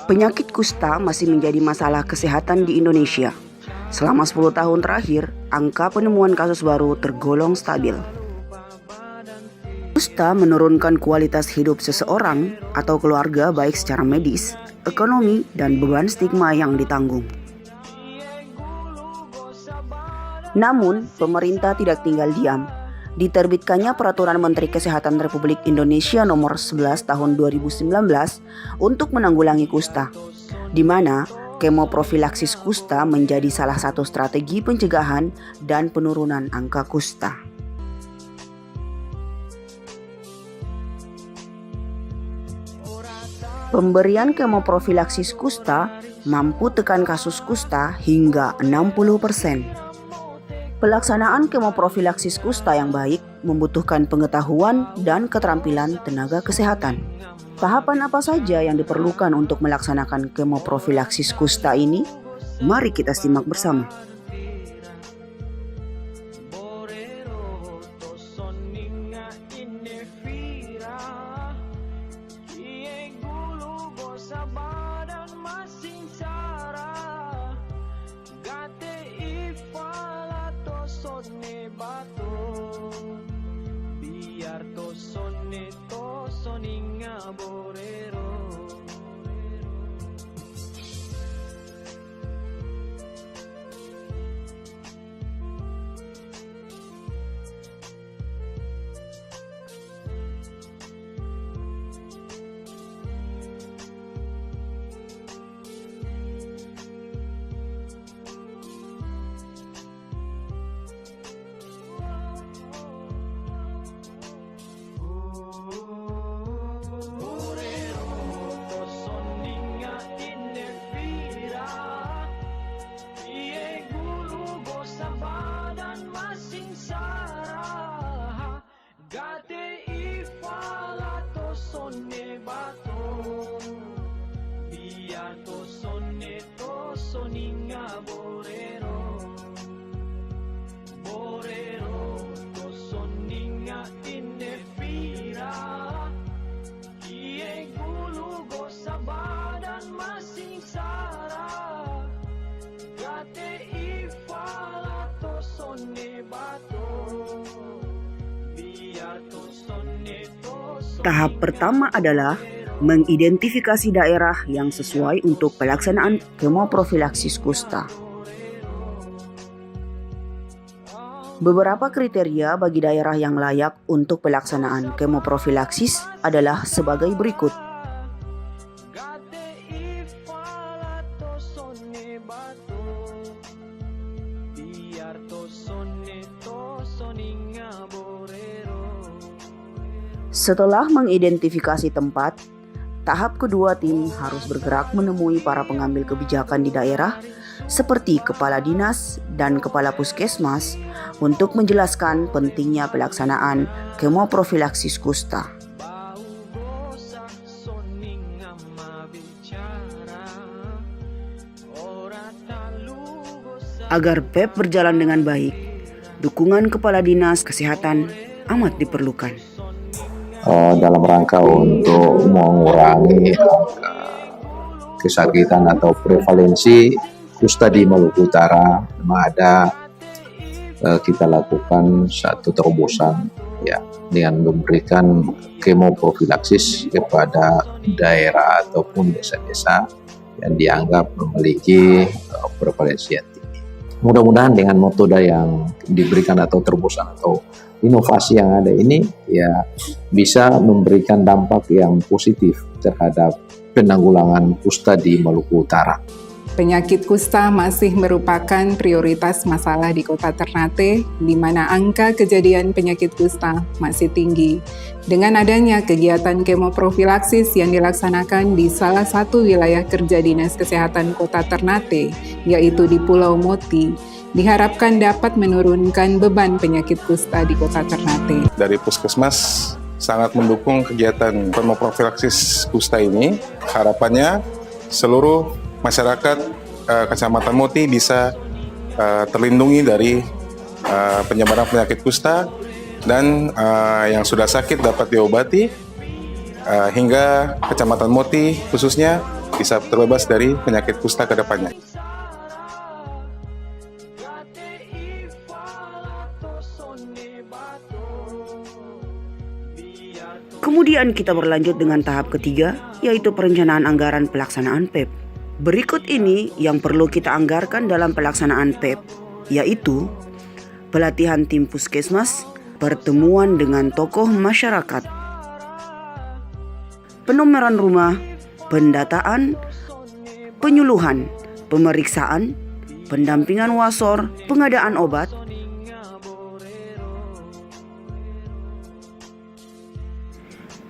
Penyakit kusta masih menjadi masalah kesehatan di Indonesia. Selama 10 tahun terakhir, angka penemuan kasus baru tergolong stabil. Kusta menurunkan kualitas hidup seseorang atau keluarga baik secara medis, ekonomi, dan beban stigma yang ditanggung. Namun, pemerintah tidak tinggal diam. Diterbitkannya Peraturan Menteri Kesehatan Republik Indonesia Nomor 11 Tahun 2019 untuk menanggulangi kusta, di mana kemoprofilaksis kusta menjadi salah satu strategi pencegahan dan penurunan angka kusta. Pemberian kemoprofilaksis kusta mampu tekan kasus kusta hingga 60%. Pelaksanaan kemoprofilaksis kusta yang baik membutuhkan pengetahuan dan keterampilan tenaga kesehatan. Tahapan apa saja yang diperlukan untuk melaksanakan kemoprofilaksis kusta ini? Mari kita simak bersama. Tahap pertama adalah mengidentifikasi daerah yang sesuai untuk pelaksanaan kemoprofilaksis kusta. Beberapa kriteria bagi daerah yang layak untuk pelaksanaan kemoprofilaksis adalah sebagai berikut. Setelah mengidentifikasi tempat, tahap kedua tim harus bergerak menemui para pengambil kebijakan di daerah seperti kepala dinas dan kepala puskesmas untuk menjelaskan pentingnya pelaksanaan kemoprofilaksis kusta. Agar PEP berjalan dengan baik, dukungan kepala dinas kesehatan amat diperlukan. Dalam rangka untuk mengurangi kesakitan atau prevalensi kusta di Maluku Utara, memang ada kita lakukan satu terobosan ya dengan memberikan kemoprofilaksis kepada daerah ataupun desa-desa yang dianggap memiliki prevalensi yang tinggi. Mudah-mudahan dengan metode yang diberikan atau terobosan atau inovasi yang ada ini ya bisa memberikan dampak yang positif terhadap penanggulangan kusta di Maluku Utara. Penyakit kusta masih merupakan prioritas masalah di Kota Ternate, di mana angka kejadian penyakit kusta masih tinggi. Dengan adanya kegiatan kemoprofilaksis yang dilaksanakan di salah satu wilayah kerja Dinas Kesehatan Kota Ternate, yaitu di Pulau Moti, diharapkan dapat menurunkan beban penyakit kusta di Kota Ternate. Dari Puskesmas sangat mendukung kegiatan kemoprofilaksis kusta ini. Harapannya seluruh masyarakat Kecamatan Moti bisa terlindungi dari penyebaran penyakit kusta dan yang sudah sakit dapat diobati hingga Kecamatan Moti khususnya bisa terbebas dari penyakit kusta ke depannya. Kemudian kita berlanjut dengan tahap ketiga, yaitu perencanaan anggaran pelaksanaan PEP. Berikut ini yang perlu kita anggarkan dalam pelaksanaan PEP, yaitu pelatihan tim puskesmas, pertemuan dengan tokoh masyarakat, penomoran rumah, pendataan, penyuluhan, pemeriksaan, pendampingan wasor, pengadaan obat,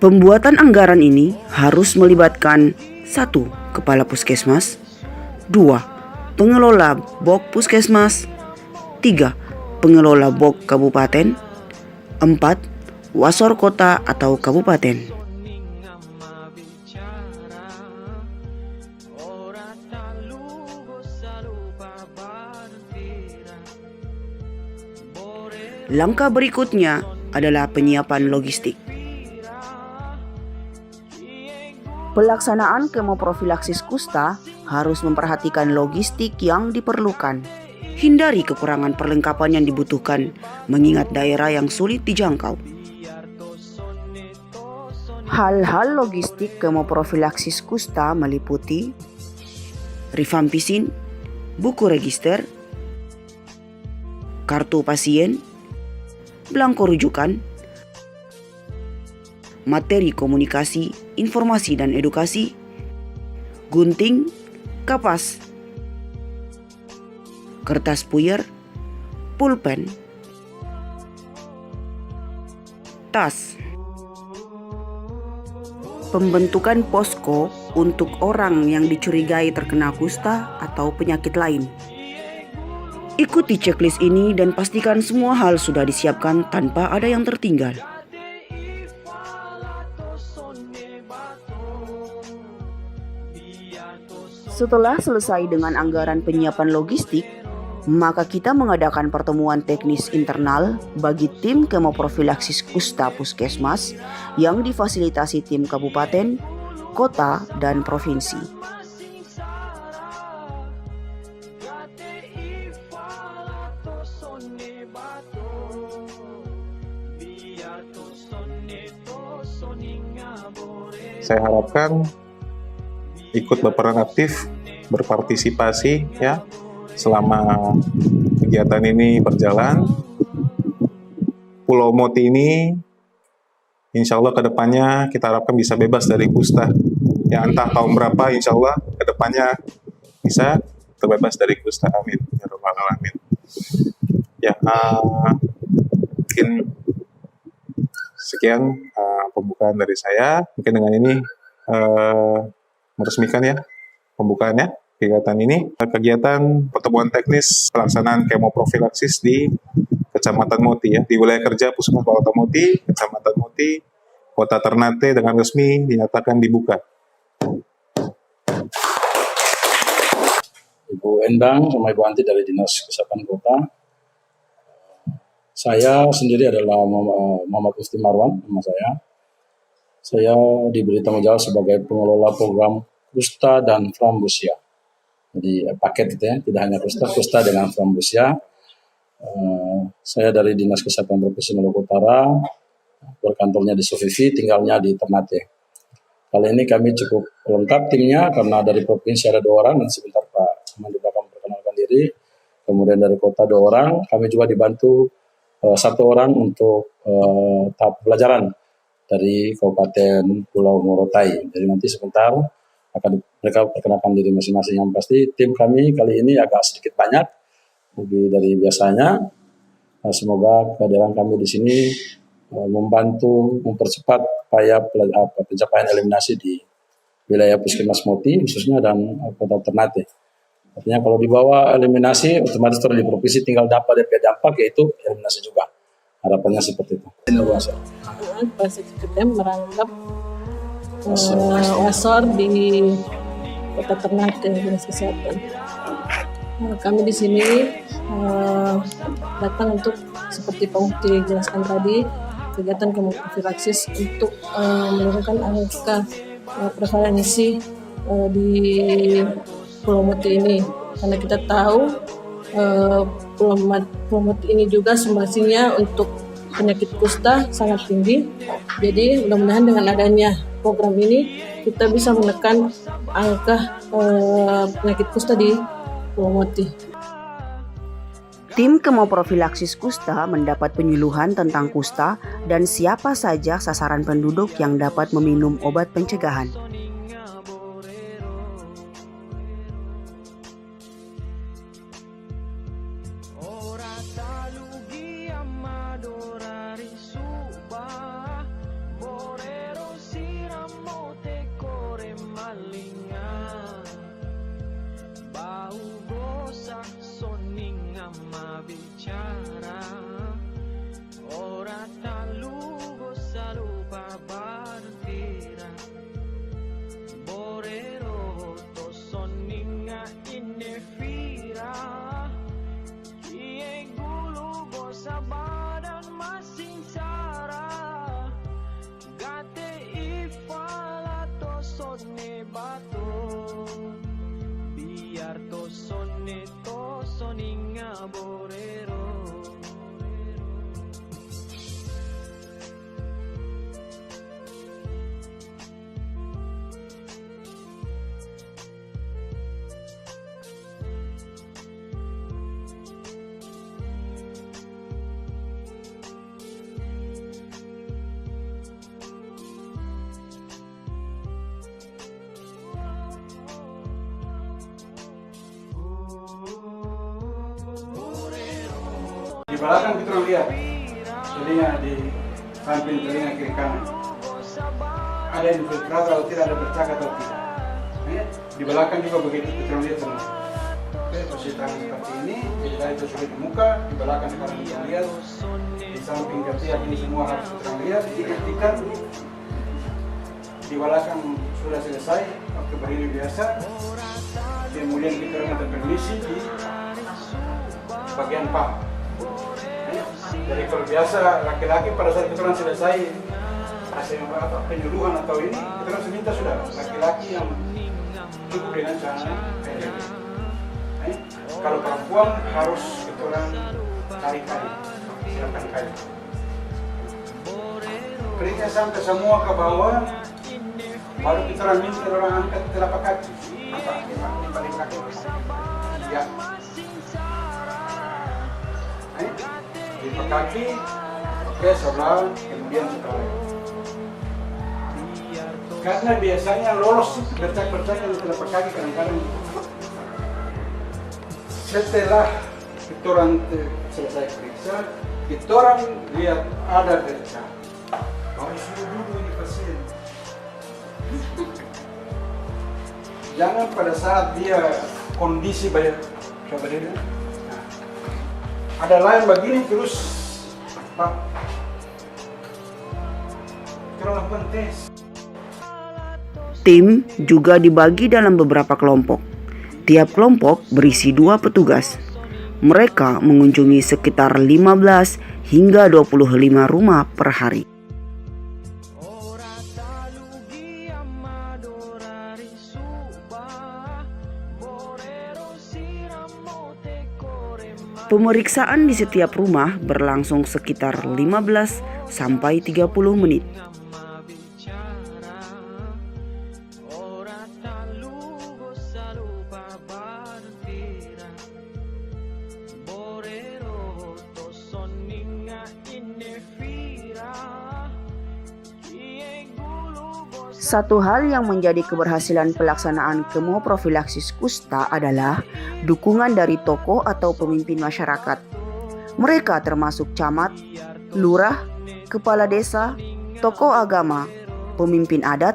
pembuatan anggaran ini harus melibatkan 1. Kepala Puskesmas, 2. Pengelola BOK Puskesmas, 3. Pengelola BOK Kabupaten, 4. Wasor Kota atau Kabupaten. Langkah berikutnya adalah penyiapan logistik. Pelaksanaan kemoprofilaksis kusta harus memperhatikan logistik yang diperlukan. Hindari kekurangan perlengkapan yang dibutuhkan, mengingat daerah yang sulit dijangkau. Hal-hal logistik kemoprofilaksis kusta meliputi rifampisin, buku register, kartu pasien, belangko rujukan, materi komunikasi, informasi dan edukasi, gunting, kapas, kertas puyer, pulpen, tas. Pembentukan posko untuk orang yang dicurigai terkena kusta atau penyakit lain. Ikuti checklist ini dan pastikan semua hal sudah disiapkan tanpa ada yang tertinggal. Setelah selesai dengan anggaran penyiapan logistik, maka kita mengadakan pertemuan teknis internal bagi tim kemoprofilaksis kusta puskesmas yang difasilitasi tim kabupaten, kota, dan provinsi. Saya harapkan ikut berperan aktif, berpartisipasi ya selama kegiatan ini berjalan. Pulau Moti ini insya Allah kedepannya kita harapkan bisa bebas dari kusta. Ya entah tahun berapa insya Allah kedepannya bisa terbebas dari kusta. Amin. Ya Rabbal Alamin. Ya mungkin sekian pembukaan dari saya. Mungkin dengan ini meresmikan ya pembukaannya kegiatan ini. Kegiatan pertemuan teknis pelaksanaan kemoprofilaksis di Kecamatan Moti ya, di wilayah kerja Puskesmas Kota Moti, Kecamatan Moti, Kota Ternate dengan resmi dinyatakan dibuka. Ibu Endang sama Ibu Anti dari Dinas Kesehatan Kota. Saya sendiri adalah Muhammad Musti Marwan, nama saya. Saya diberi tanggung jawab sebagai pengelola program kusta dan frambusia. Jadi paket itu ya, tidak hanya kusta dengan frambusia. Saya dari Dinas Kesehatan Provinsi Maluku Utara, berkantornya di Sofifi, tinggalnya di Ternate. Kali ini kami cukup lengkap timnya karena dari provinsi ada 2 orang dan sebentar Pak Aman di belakang perkenalkan diri. Kemudian dari kota 2 orang, kami juga dibantu 1 orang untuk tahap pelajaran dari Kabupaten Pulau Morotai. Jadi nanti sebentar akan mereka perkenalkan diri masing-masing. Yang pasti tim kami kali ini agak sedikit banyak, lebih dari biasanya. Semoga kehadiran kami di sini membantu mempercepat upaya pencapaian eliminasi di wilayah Puskesmas Moti khususnya dan Kota Ternate. Artinya kalau dibawa eliminasi otomatis terus di provinsi tinggal dapat DP dampak yaitu eliminasi juga. Harapannya seperti itu. Kita merangkap wasor di Kota Ternate Dinas Kesehatan. Kami di sini datang untuk seperti Pak Mufti jelaskan tadi, kegiatan kemoprofilaksis untuk menurunkan angka prevalensi di Pulau Moti ini, karena kita tahu Pulau Moti ini juga sumbangsinya untuk penyakit kusta sangat tinggi. Jadi mudah-mudahan dengan adanya program ini kita bisa menekan angka penyakit kusta di Pulau Moti. Tim kemoprofilaksis kusta mendapat penyuluhan tentang kusta dan siapa saja sasaran penduduk yang dapat meminum obat pencegahan. Di belakang kita lihat telinga di samping telinga kiri kanan ada infiltrasi atau tidak, ada bercak atau tidak. Di belakang juga begitu kita lihat semua. Oke, posisi tangan seperti ini, jadi tadi itu sudah di muka, di belakang sekarang kita lihat, di samping ketiak ini semua harus kita lihat, diperhatikan. Di belakang sudah selesai, waktu berdiri biasa. Kemudian kita intervensi di bagian paha. Jadi kalau biasa laki-laki pada saat kita selesai hasil penyuluhan atau ini, kita langsung minta sudah laki-laki yang cukup dengan celana pendek. Kalau perempuan harus kita orang kali-kali, silakan kali. Keringnya sampai semua ke bawah, baru kita orang minta orang angkat telapak kaki. Apa? Di paling kaki. Ya. Di kaki, oke, sebelah, kemudian sebelah. Karena biasanya lolos bercak-bercak yang telapak kaki kadang-kadang. Setelah kita orang selesai periksa, kita orang lihat ada bercak. Oh, sudah dulu ini pasien. Jangan pada saat dia kondisi banyak, coba dia. Ada lain begini terus, Pak. Kita lakukan tes. Tim juga dibagi dalam beberapa kelompok. Tiap kelompok berisi 2 petugas. Mereka mengunjungi sekitar 15 hingga 25 rumah per hari. Pemeriksaan di setiap rumah berlangsung sekitar 15 sampai 30 menit. Satu hal yang menjadi keberhasilan pelaksanaan kemoprofilaksis kusta adalah dukungan dari tokoh atau pemimpin masyarakat. Mereka termasuk camat, lurah, kepala desa, tokoh agama, pemimpin adat,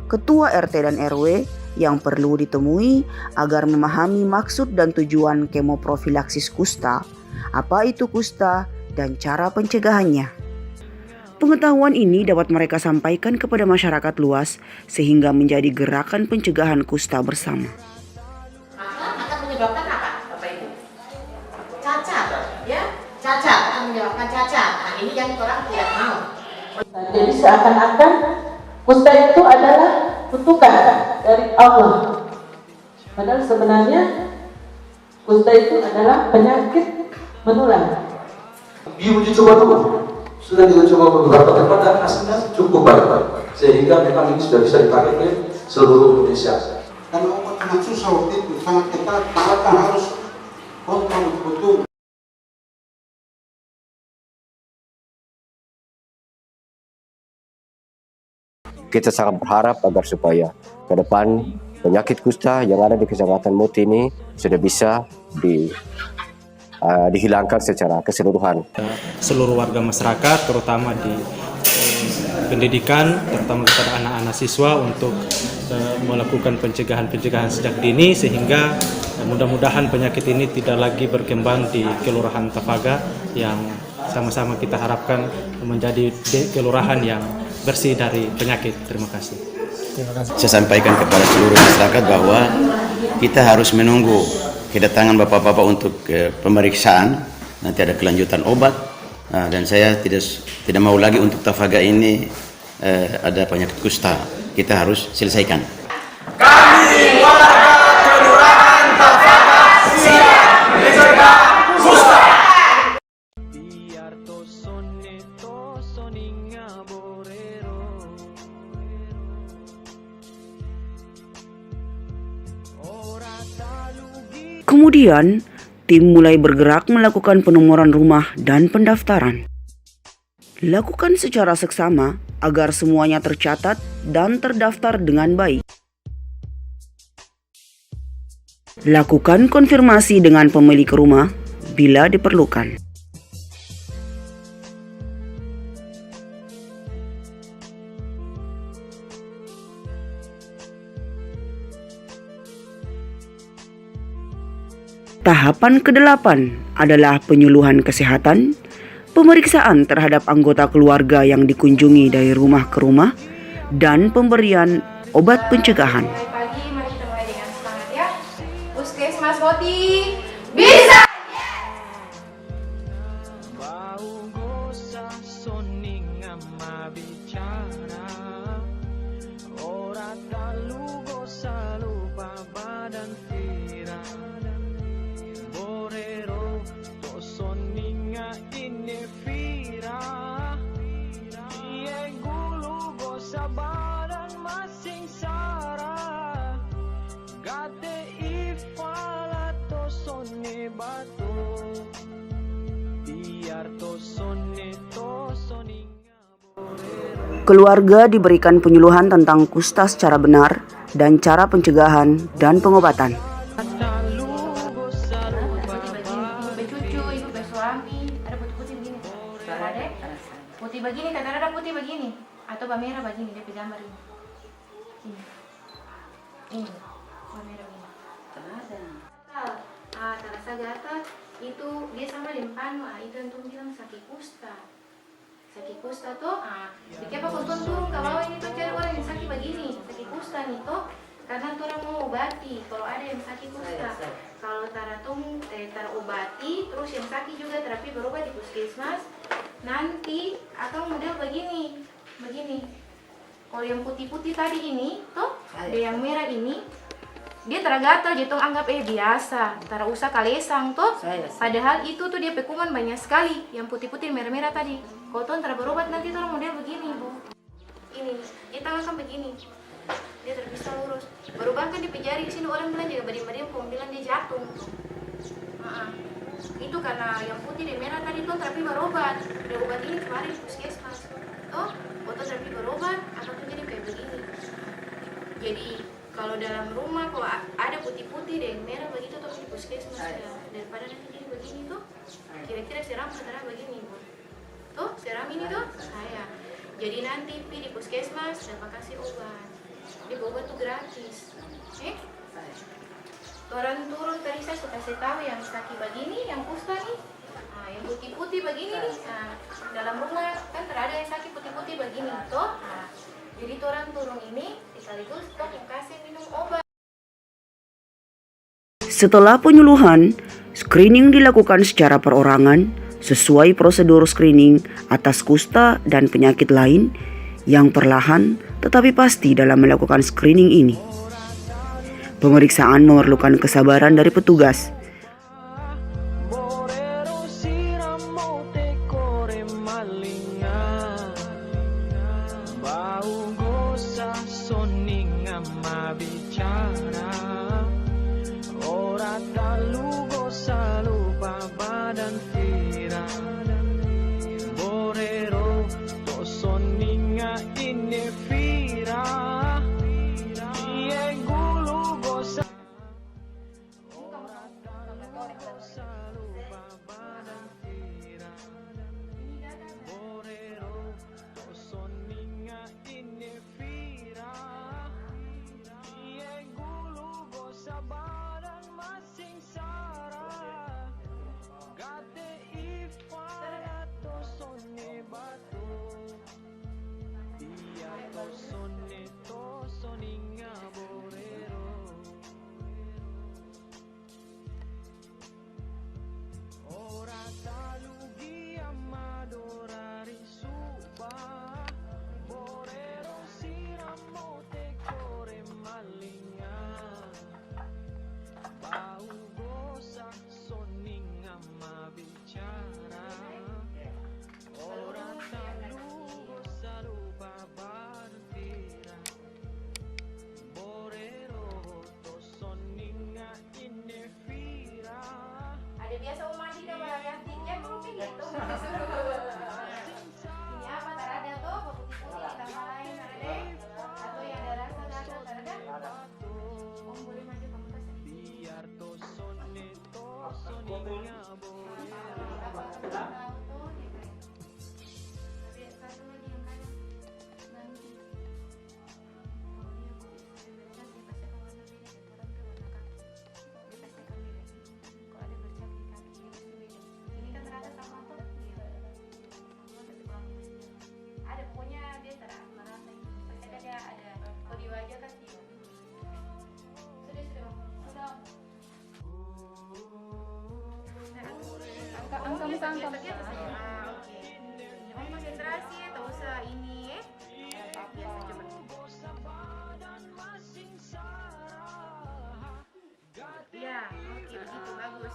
ketua RT dan RW yang perlu ditemui agar memahami maksud dan tujuan kemoprofilaksis kusta, apa itu kusta, dan cara pencegahannya. Pengetahuan ini dapat mereka sampaikan kepada masyarakat luas sehingga menjadi gerakan pencegahan kusta bersama. Akan menyebabkan apa, Bapak Ibu? Cacat, ya? Cacat akan menyebabkan cacat. Nah, ini yang orang tidak mau. Jadi seakan-akan kusta itu adalah kutukan dari Allah. Padahal sebenarnya kusta itu adalah penyakit menular. Diuji coba dulu, sudah diuji coba beberapa tempat dan hasilnya cukup baik, sehingga memang ini sudah bisa dipakai ke seluruh Indonesia. Karena obat sangat susah waktu itu, sangat ketat, perawatan harus kontrol betul. Kita sangat berharap agar supaya ke depan penyakit kusta yang ada di Kecamatan Muti ini sudah bisa dihilangkan secara keseluruhan. Seluruh warga masyarakat, terutama di pendidikan, terutama kepada anak-anak siswa untuk melakukan pencegahan sejak dini, sehingga mudah-mudahan penyakit ini tidak lagi berkembang di Kelurahan Tafaga yang sama-sama kita harapkan menjadi kelurahan yang bersih dari penyakit. Terima kasih. Saya sampaikan kepada seluruh masyarakat bahwa kita harus menunggu kedatangan bapak-bapak untuk pemeriksaan, nanti ada kelanjutan obat, dan saya tidak mau lagi untuk Tafaga ini ada penyakit kusta. Kita harus selesaikan. Kami warga Kelurahan Tafaga siap mencegah kusta. Kemudian, tim mulai bergerak melakukan penomoran rumah dan pendaftaran. Lakukan secara seksama agar semuanya tercatat dan terdaftar dengan baik. Lakukan konfirmasi dengan pemilik rumah bila diperlukan. Tahapan ke-8 adalah penyuluhan kesehatan, pemeriksaan terhadap anggota keluarga yang dikunjungi dari rumah ke rumah, dan pemberian obat pencegahan. Pagi, mari kita mulai dengan semangat ya. Puskesmas Muti bisa! Keluarga diberikan penyuluhan tentang kusta secara benar dan cara pencegahan dan pengobatan. Bercucu, ibu bersuami, ada putih-putih begini. Ada putih begini, kadang ada putih begini, atau merah begini, dia gambar ini. Ini, merah begini. Terasa gatal, itu dia sama dengan panu, itu yang bilang sakit kusta. Sakit kusta tuh, kenapa kau turun ke bawah ini tuh cari orang yang sakit begini, sakit kusta nih tuh, karena tuh orang mau obati kalau ada yang sakit kusta. Kalau terobati, terus yang sakit juga terapi berobat di puskesmas, nanti akan model begini. Kalau yang putih-putih tadi ini tuh, ada yang merah ini, dia tergatal, jatuh anggap biasa, tara usah kalesang tuh. Padahal itu tuh dia pekuman banyak sekali, yang putih-putih merah-merah tadi. Kalau tuh antara berobat nanti tuh model begini, Bu. Ini, dia tangan kan begini. Dia terpisah lurus. Berubah kan di jari sini orang bilang juga badi-badi bilang dia jatuh. Itu karena yang putih dan merah tadi tuh terapi berobat. Udah obat ini kemarin di puskesmas. Tuh, foto terapi berobat, apa tuh jadi kayak begini. Jadi kalau dalam rumah kalau ada putih-putih dan merah begitu tuh di puskesmas ya. Daripada nanti jadi begini tuh, kira-kira seram antara begini, Bu. Tuh, seram ini tuh saya. Jadi nanti di puskesmas dapat kasih obat. Di obat tuh gratis. Orang turun tadi saya suka kasih tahu yang sakit begini, yang kusta nih. Yang putih-putih begini nih. Dalam rumah kan terada yang sakit putih-putih begini tuh. Jadi orang turun ini sekaligus tuh yang kasih minum obat. Setelah penyuluhan, screening dilakukan secara perorangan sesuai prosedur screening atas kusta dan penyakit lain yang perlahan Tetapi pasti dalam melakukan screening ini, pemeriksaan memerlukan kesabaran dari petugas. Biasa mau mandi kan variasi ya mau kayak gitu. Ini apa ada tuh putih-putih ditambah lain ada atau yang ada rasa ada. Om boleh maju kamu tas. Biar tosone Angka. Oke. Om konsentrasi, tak usah ini. Biasa coba. Ya, oke begitu bagus.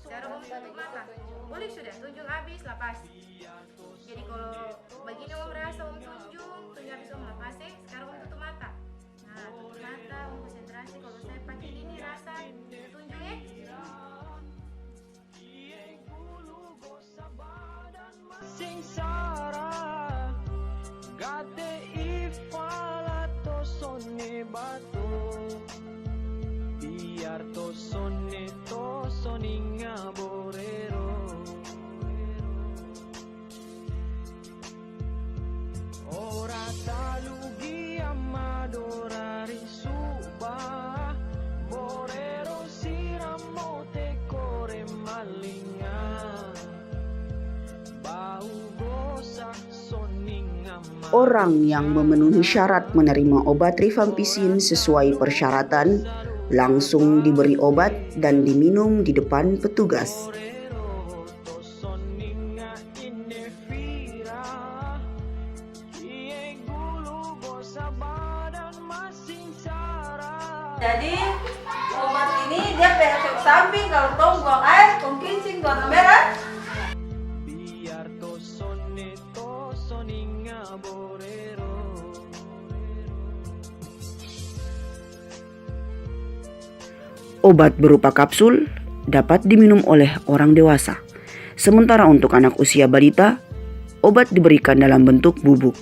Sekarang om tutup mata. Boleh sudah, tunjuk habis, lepas. Jadi kalau begini om rasa om tunjuk habis om lepas ya. Sekarang om tutup mata. Nah, tutup mata, om konsentrasi. Kalau saya pakai gini rasa tunjuk ya. Orang yang memenuhi syarat menerima obat rifampicin sesuai persyaratan langsung diberi obat dan diminum di depan petugas. Jadi obat ini dia efek samping kalau tong buang air, tong kencing warna merah. Obat berupa kapsul dapat diminum oleh orang dewasa. Sementara untuk anak usia balita, obat diberikan dalam bentuk bubuk.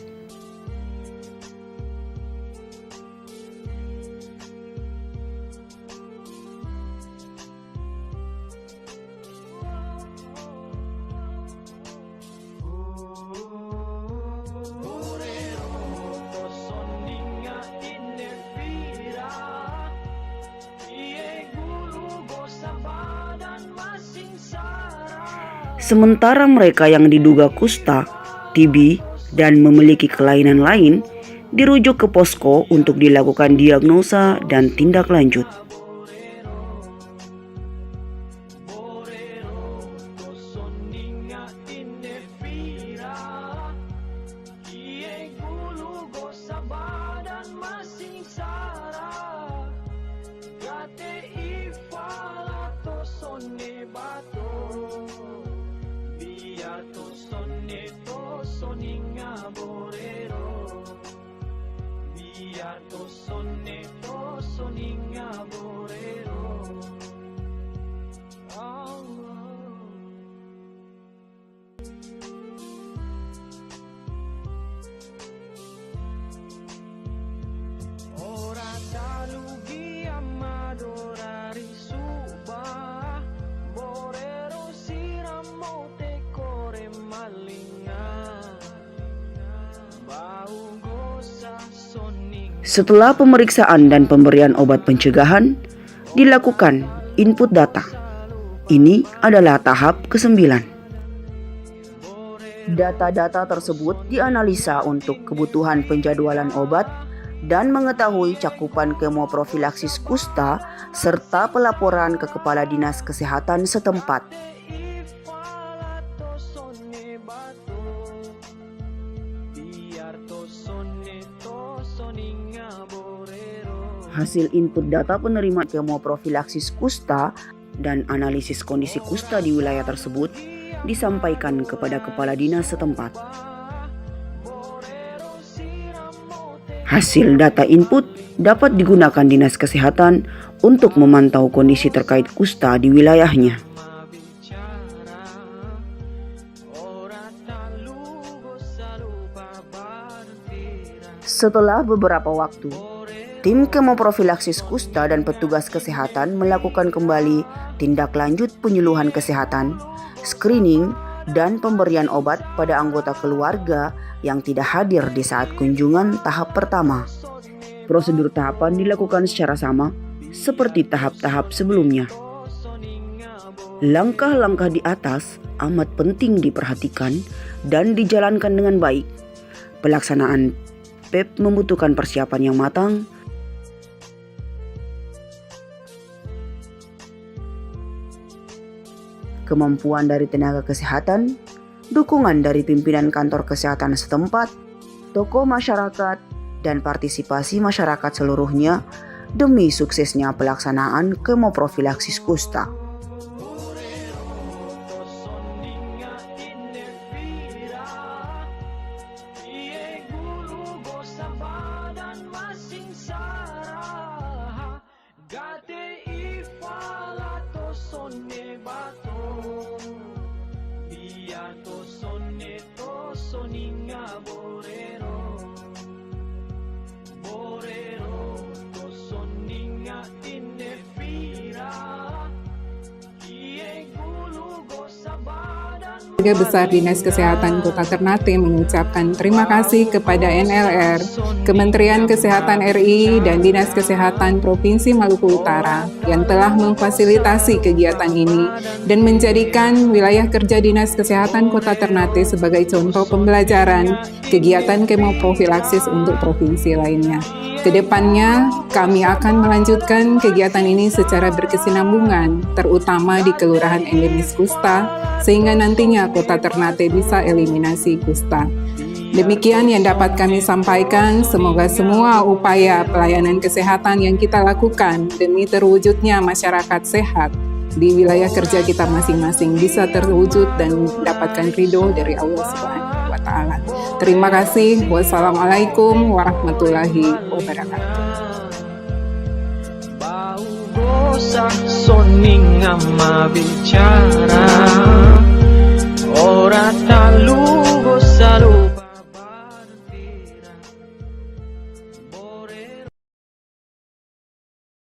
Sementara mereka yang diduga kusta, TB, dan memiliki kelainan lain dirujuk ke posko untuk dilakukan diagnosa dan tindak lanjut. Sabah Setelah pemeriksaan dan pemberian obat pencegahan, dilakukan input data. Ini adalah tahap ke-9. Data-data tersebut dianalisa untuk kebutuhan penjadwalan obat dan mengetahui cakupan kemoprofilaksis kusta serta pelaporan ke Kepala Dinas Kesehatan setempat. Hasil input data penerima kemoprofilaksis kusta dan analisis kondisi kusta di wilayah tersebut disampaikan kepada Kepala Dinas setempat. Hasil data input dapat digunakan Dinas Kesehatan untuk memantau kondisi terkait kusta di wilayahnya. Setelah beberapa waktu, tim kemoprofilaksis kusta dan petugas kesehatan melakukan kembali tindak lanjut penyuluhan kesehatan, screening, dan pemberian obat pada anggota keluarga yang tidak hadir di saat kunjungan tahap pertama. Prosedur tahapan dilakukan secara sama seperti tahap-tahap sebelumnya. Langkah-langkah di atas amat penting diperhatikan dan dijalankan dengan baik. Pelaksanaan PEP membutuhkan persiapan yang matang, kemampuan dari tenaga kesehatan, dukungan dari pimpinan kantor kesehatan setempat, tokoh masyarakat, dan partisipasi masyarakat seluruhnya demi suksesnya pelaksanaan kemoprofilaksis kusta. Keluarga Besar Dinas Kesehatan Kota Ternate mengucapkan terima kasih kepada NLR, Kementerian Kesehatan RI, dan Dinas Kesehatan Provinsi Maluku Utara yang telah memfasilitasi kegiatan ini dan menjadikan wilayah kerja Dinas Kesehatan Kota Ternate sebagai contoh pembelajaran kegiatan kemoprofilaksis untuk provinsi lainnya. Kedepannya, kami akan melanjutkan kegiatan ini secara berkesinambungan, terutama di Kelurahan Endemis Kusta, sehingga nantinya Kota Ternate bisa eliminasi kusta. Demikian yang dapat kami sampaikan, semoga semua upaya pelayanan kesehatan yang kita lakukan demi terwujudnya masyarakat sehat di wilayah kerja kita masing-masing bisa terwujud dan mendapatkan ridho dari Allah Subhanahu wa Ta'ala. Terima kasih. Wassalamualaikum warahmatullahi wabarakatuh. Bosan soning ama bicara ora talu